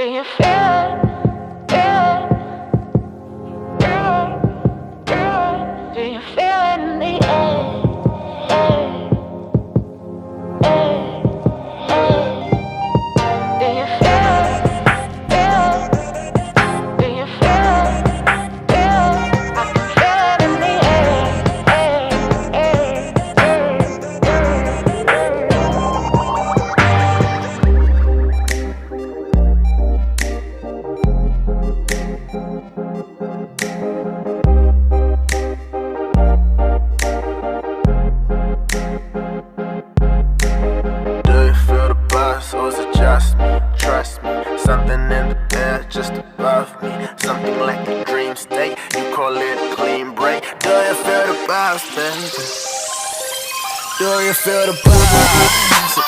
you feel it? Feel it? Do you feel it in the air? Do you feel it? Feel it? Do you feel it? Feel it? I can feel it in the Or is it just me? Trust me, something in the air just above me. Something like a dream state, you call it a clean break. Do you feel the vibes, baby? Do you feel the vibes?